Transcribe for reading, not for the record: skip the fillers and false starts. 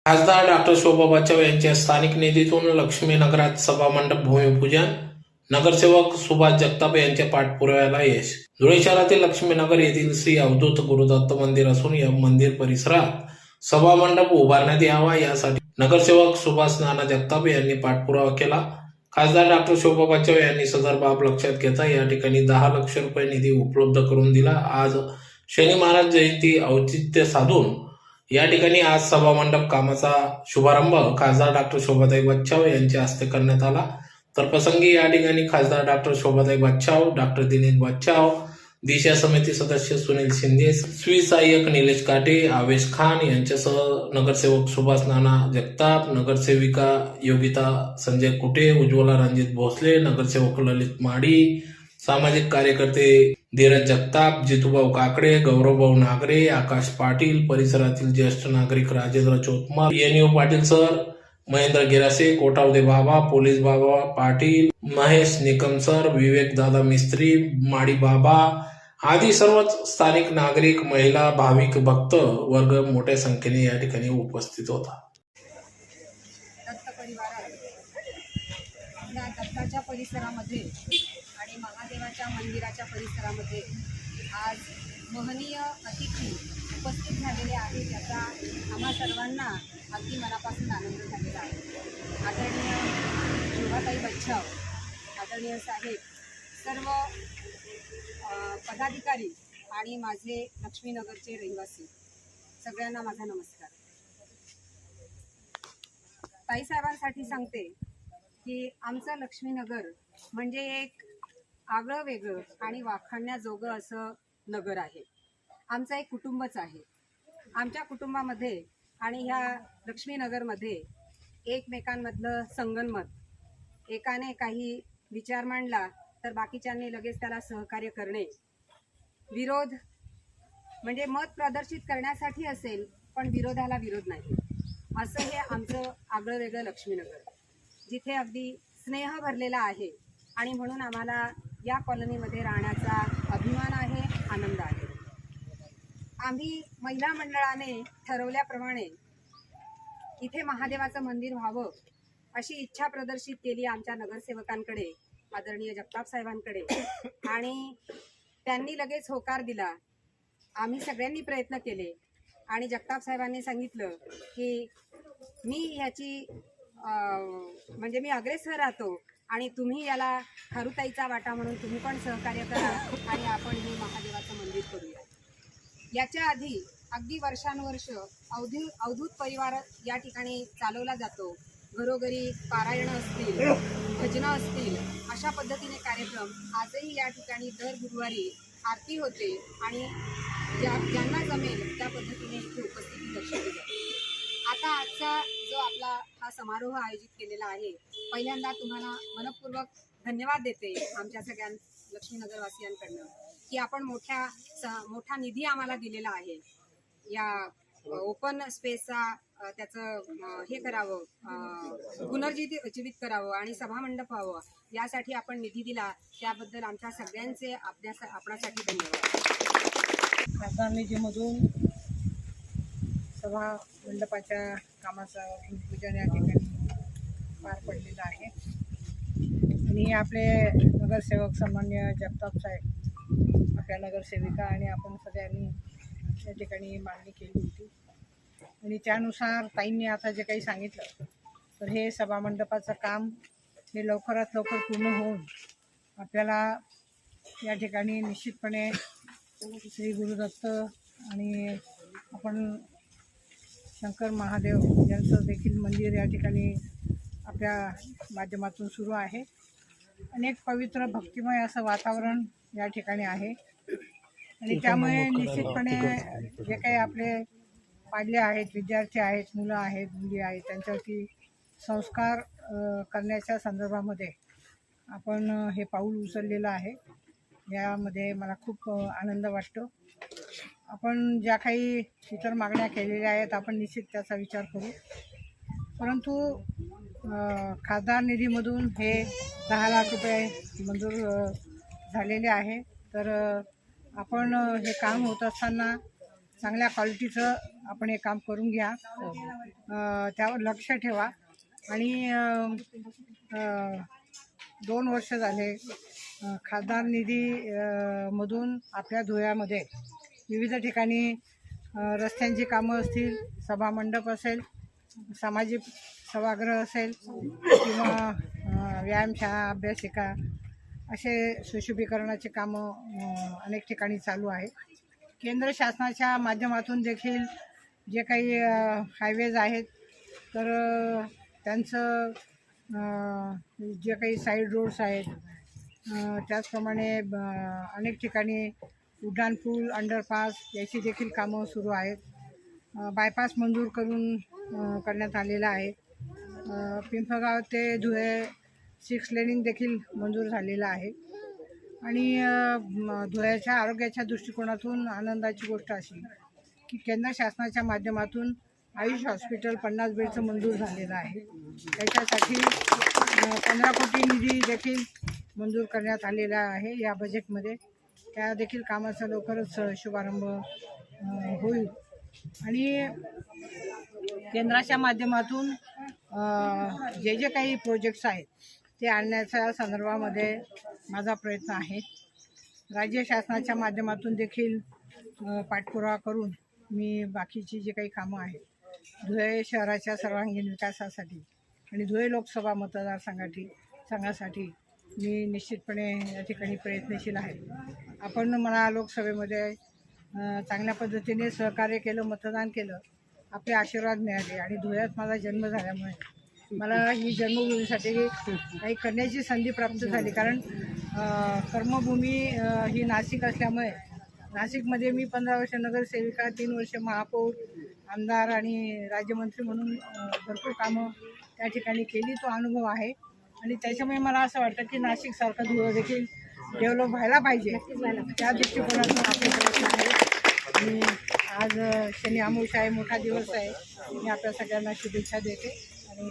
खासदार डॉक्टर शोभा बच्चाव यांच्या स्थानिक निधीतून लक्ष्मीनगरात सभामंडप भूमिपूजन. नगरसेवक सुभाष जगताप यांच्या पाठपुराव्याला यश. धुळे शहरातील लक्ष्मीनगर येथील श्री अवधूत गुरुदत्त मंदिर असून या मंदिर परिसरात सभामंडप उभारण्यात यावा यासाठी नगरसेवक सुभाष नाना जगताप यांनी पाठपुरावा केला. खासदार डॉक्टर शोभा बच्चाव यांनी सदर बाब लक्षात घेता या ठिकाणी 10 लाख रुपये निधी उपलब्ध करून दिला. आज शनी महाराज जयंती औचित्य साधून या ठिकाणी आज सभामंडप कामाचा शुभारंभ खासदार डॉक्टर शोभाताई बच्चाव यांच्या हस्ते करण्यात आला. तर प्रसंगी या ठिकाणी खासदार डॉक्टर शोभाताई बच्चाव, डॉक्टर दिनेश बच्चाव, दिशा समिती सदस्य सुनील शिंदे, स्वीसहाय्यक निलेश काटे, आवेश खान यांच्यासह नगरसेवक सुभाष नाना जगताप, नगरसेविका योगिता संजय कुटे, उज्ज्वला रणजित भोसले, नगरसेवक ललित माडी, सामाजिक कार्यकर्ते धीरज जगताप, जितूभाऊ काकडे, गौरवभाऊ नागरे, आकाश पाटील, परिसरातील ज्येष्ठ नागरिक राजेंद्र चोतमार, एनयू पाटील सर, महेंद्र गिरासे, कोटावदे बाबा, पोलीस बाबा पाटील, महेश निकम सर, विवेक दादा मिस्त्री, माडी बाबा आदी सर्वच स्थानिक नागरिक, महिला, भाविक भक्त वर्ग मोठ्या संख्येने या ठिकाणी उपस्थित होता. दत्त परिवारात या दत्ताच्या परिसरामध्ये आणि महादेवाच्या मंदिराच्या परिसरामध्ये आज महनीय अतिथी उपस्थित झालेले आहेत. याचा आम्हा सर्वांना अगदी मनापासून आनंद झालेला आहे. आदरणीय शोभाताई बच्चाव, आदरणीय साहेब, सर्व पदाधिकारी आणि माझे लक्ष्मीनगरचे रहिवासी सगळ्यांना माझा नमस्कार. ताईसाहेबांसाठी सांगते की आमचं लक्ष्मीनगर म्हणजे एक आगळं वेगळं आणि वाखाणण्याजोगं असं नगर आहे. आमचं एक कुटुंबच आहे. आमच्या कुटुंबामध्ये आणि ह्या लक्ष्मीनगरमध्ये एकमेकांमधलं संगनमत, एकाने काही विचार मांडला तर बाकीच्यांनी लगेच त्याला सहकार्य करणे, विरोध म्हणजे मत प्रदर्शित करण्यासाठी असेल पण विरोधाला विरोध नाही, असं हे आमचं आगळं वेगळं लक्ष्मीनगर, जिथे अगदी स्नेह भरलेला आहे. आणि म्हणून आम्हाला या कॉलनीमध्ये राहण्याचा अभिमान आहे, आनंद आहे. आम्ही महिला मंडळाने ठरवल्याप्रमाणे इथे महादेवाचं मंदिर व्हावं अशी इच्छा प्रदर्शित केली आमच्या नगरसेवकांकडे, आदरणीय जगताप साहेबांकडे, आणि त्यांनी लगेच होकार दिला. आम्ही सगळ्यांनी प्रयत्न केले आणि जगताप साहेबांनी सांगितलं की मी ह्याची म्हणजे मी अग्रेसर राहतो आणि तुम्ही याला खारुताईचा वाटा म्हणून तुम्ही पण सहकार्य करा आणि आपण हे महादेवाचं मंदिर करूया. याच्या आधी अगदी वर्षानुवर्ष अवधूत परिवार या ठिकाणी चालवला जातो. घरोघरी पारायणं असतील, भजनं असतील, अशा पद्धतीने कार्यक्रम आजही या ठिकाणी दर गुरुवारी आरती होते आणि ज्यांना जमेल त्या पद्धतीने इथे उपस्थिती दर्शवली जाते. आता आजचा जो आपला हा समारोह आयोजित केलेला आहे, पहिल्यांदा तुम्हाला मनपूर्वक धन्यवाद देते आमच्या सगळ्या लक्ष्मीनगरवासियांकडनं की आपण मोठा निधी आम्हाला दिलेला आहे. या ओपन स्पेसचा त्याचं हे करावं, पुनर्जीवित करावं आणि सभामंडप व्हावं यासाठी आपण निधी दिला, त्याबद्दल आमच्या सगळ्यांचे आपणासाठी धन्यवाद. खासदार निधीमधून सभा मंडपाच्या कामाचं भूमिपूजन या ठिकाणी पार पडलेलं आहे आणि आपले नगरसेवक सन्मान्य जगताप साहेब, आपल्या नगरसेविका आणि आपण सगळ्यांनी या ठिकाणी मागणी केली होती आणि त्यानुसार ताईंनी आता जे काही सांगितलं तर हे सभामंडपाचं काम हे लवकरात लवकर पूर्ण होऊन आपल्याला या ठिकाणी निश्चितपणे श्री गुरुदत्त आणि आपण शंकर महादेव यांचं देखील मंदिर या ठिकाणी आपल्या माध्यमातून सुरू आहे. अनेक पवित्र भक्तिमय असं वातावरण या ठिकाणी आहे आणि त्यामुळे निश्चितपणे जे काही आपले पाडले आहेत, विद्यार्थी आहेत, मुलं आहेत, मुली आहेत, त्यांच्यावरती संस्कार करण्याच्या संदर्भामध्ये आपण हे पाऊल उचललेलं आहे. यामध्ये मला खूप आनंद वाटतो. आपण ज्या काही इतर मागण्या केलेल्या आहेत आपण निश्चित त्याचा विचार करू, परंतु खासदार निधीमधून हे 10 लाख रुपये मंजूर झालेले आहे. तर आपण हे काम होत असताना चांगल्या क्वालिटीचं आपण हे काम करून घ्या, त्यावर लक्ष ठेवा. आणि 2 वर्ष झाले खासदार निधी मधून आपल्या धुळ्यामध्ये विविध ठिकाणी रस्त्यांची कामं असतील, सभामंडप असेल, सामाजिक सभागृह असेल किंवा व्यायामशाळा, अभ्यासिका असे सुशोभीकरणाचे कामं अनेक ठिकाणी चालू आहे. केंद्र शासनाच्या माध्यमातून देखील जे काही हायवेज आहेत तर त्यांचं जे काही साईड रोड्स आहेत, त्याचप्रमाणे अनेक ठिकाणी उड्डाणपूल, अंडरपास याची देखील कामं सुरू आहेत. बायपास मंजूर करण्यात आलेला आहे. पिंपळगाव ते धुळे 6 लेनिंग देखील मंजूर झालेलं आहे. आणि धुळ्याच्या आरोग्याच्या दृष्टिकोनातून आनंदाची गोष्ट अशी की केंद्र शासनाच्या माध्यमातून आयुष हॉस्पिटल 50 बेडचं मंजूर झालेलं आहे. त्याच्यासाठी 15 कोटी निधी देखील मंजूर करण्यात आलेला आहे या बजेटमध्ये. त्या देखील कामाचा लवकरच शुभारंभ होईल. आणि केंद्राच्या माध्यमातून जे काही प्रोजेक्ट्स आहेत ते आणण्याच्या संदर्भामध्ये माझा प्रयत्न आहे. राज्य शासनाच्या माध्यमातून देखील पाठपुरावा करून मी बाकीची जी काही कामं आहेत धुळे शहराच्या सर्वांगीण विकासासाठी आणि धुळे लोकसभा मतदारसंघासाठी मी निश्चितपणे या ठिकाणी प्रयत्नशील आहे. आपण मला लोकसभेमध्ये चांगल्या पद्धतीने सहकार्य केलं, मतदान केलं, आपले आशीर्वाद मिळाले आणि धुळ्यात माझा जन्म झाल्यामुळे मला ही जन्मभूमीसाठी काही करण्याची संधी प्राप्त झाली. कारण कर्मभूमी ही नाशिक असल्यामुळे नाशिकमध्ये मी 15 वर्ष नगरसेविका, 3 वर्ष महापौर, आमदार आणि राज्यमंत्री म्हणून भरपूर कामं त्या ठिकाणी केली. तो अनुभव आहे आणि त्याच्यामुळे मला असं वाटतं की नाशिकसारखं धुळं देखील डेव्हलप व्हायला पाहिजे. त्या दृष्टिकोनातून आपले प्रयत्न आहेत. आणि आज शनी अमावस्या आहे, मोठा दिवस आहे. मी आपल्या सगळ्यांना शुभेच्छा देते आणि